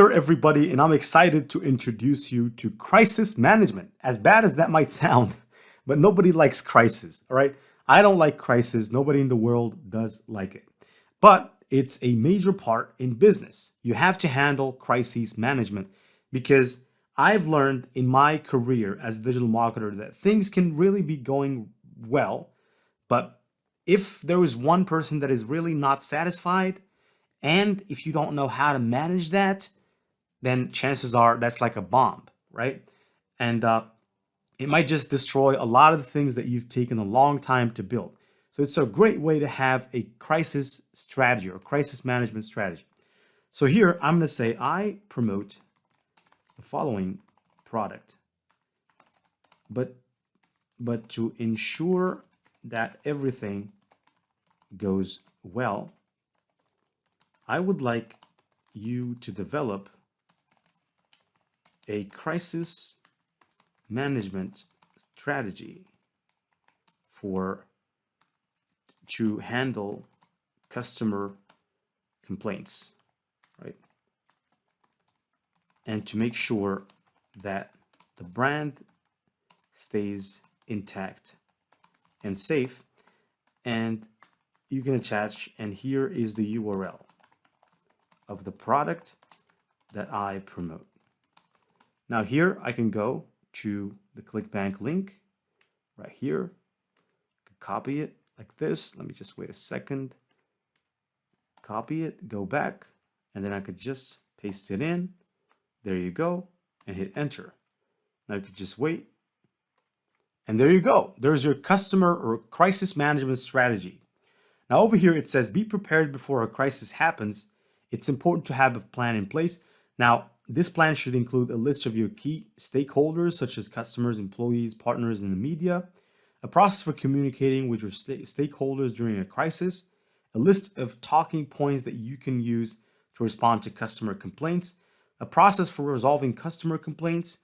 Hello, everybody, and I'm excited to introduce you to crisis management. As bad as that might sound, but nobody likes crisis, all right? I don't like crisis. Nobody in the world does like it. But it's a major part in business. You have to handle crisis management because I've learned in my career as a digital marketer that things can really be going well, but if there is one person that is really not satisfied, and if you don't know how to manage that, then chances are that's like a bomb, right? And it might just destroy a lot of the things that you've taken a long time to build. So it's a great way to have a crisis strategy or crisis management strategy. So here I'm going to say I promote the following product, but to ensure that everything goes well, I would like you to develop a crisis management strategy to handle customer complaints, right? And to make sure that the brand stays intact and safe. And you can attach, and here is the URL of the product that I promote. Now here I can go to the ClickBank link right here, copy it like this. Let me just wait a second, copy it, go back, and then I could just paste it in. There you go, and hit enter. Now you could just wait, and there you go. There's your customer or crisis management strategy. Now over here it says be prepared before a crisis happens. It's important to have a plan in place. Now this plan should include a list of your key stakeholders, such as customers, employees, partners, and the media, a process for communicating with your stakeholders during a crisis, a list of talking points that you can use to respond to customer complaints, a process for resolving customer complaints,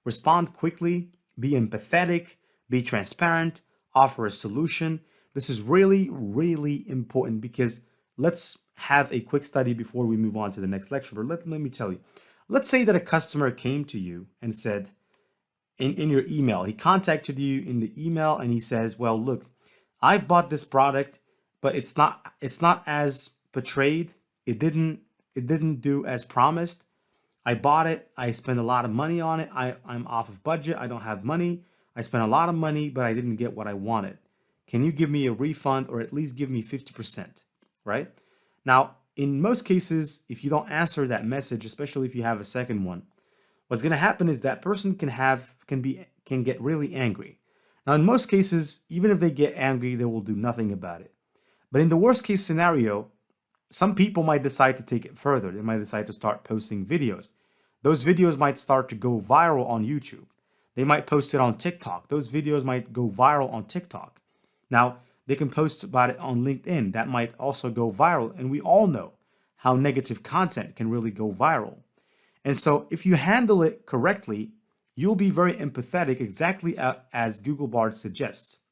respond quickly, be empathetic, be transparent, offer a solution. This is really, really important because let's have a quick study before we move on to the next lecture. But let me tell you. Let's say that a customer came to you and said in your email, he contacted you in the email and he says, well, look, I've bought this product, but it's not as portrayed. It didn't do as promised. I bought it. I spent a lot of money on it. I'm off of budget. I don't have money. I spent a lot of money, but I didn't get what I wanted. Can you give me a refund or at least give me 50%, right? Now, in most cases, if you don't answer that message, especially if you have a second one, what's going to happen is that person can get really angry. Now, in most cases, even if they get angry, they will do nothing about it. But in the worst case scenario, some people might decide to take it further. They might decide to start posting videos. Those videos might start to go viral on YouTube. They might post it on TikTok. Those videos might go viral on TikTok. Now, they can post about it on LinkedIn. That might also go viral. And we all know how negative content can really go viral. And so if you handle it correctly, you'll be very empathetic, exactly as Google Bard suggests,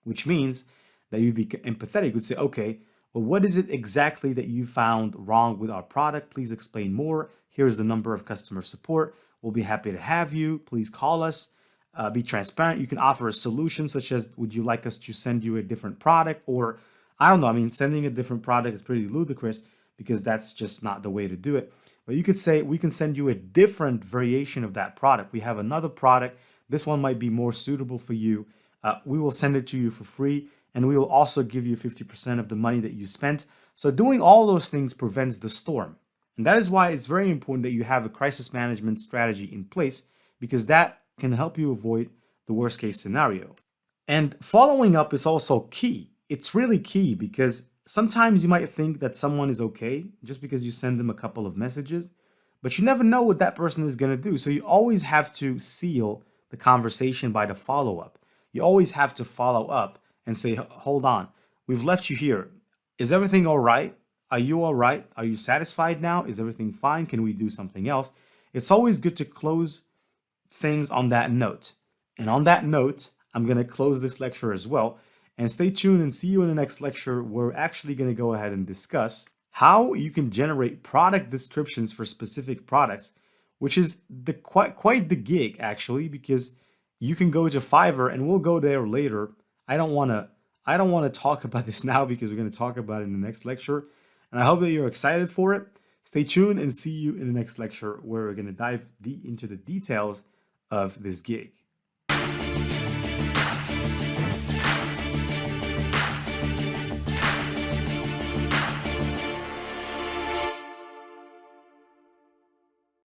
which means that you'd be empathetic. You'd say, okay, well, what is it exactly that you found wrong with our product? Please explain more. Here's the number of customer support. We'll be happy to have you. Please call us. Be transparent. You can offer a solution such as, would you like us to send you a different product? Or I don't know. I mean, sending a different product is pretty ludicrous because that's just not the way to do it. But you could say, we can send you a different variation of that product. We have another product. This one might be more suitable for you. We will send it to you for free. And we will also give you 50% of the money that you spent. So doing all those things prevents the storm. And that is why it's very important that you have a crisis management strategy in place, because that can help you avoid the worst case scenario. And following up is also key. It's really key because sometimes you might think that someone is okay just because you send them a couple of messages, but you never know what that person is going to do. So you always have to seal the conversation by the follow-up. You always have to follow up and say, hold on, we've left you here. Is everything all right? Are you all right? Are you satisfied now? Is everything fine? Can we do something else? It's always good to close things on that note. And on that note, I'm going to close this lecture as well. And stay tuned and see you in the next lecture. We're actually going to go ahead and discuss how you can generate product descriptions for specific products, which is quite the gig actually, because you can go to Fiverr, and we'll go there later. I don't want to talk about this now because we're going to talk about it in the next lecture, and I hope that you're excited for it. Stay tuned and see you in the next lecture, where we're going to dive deep into the details of this gig.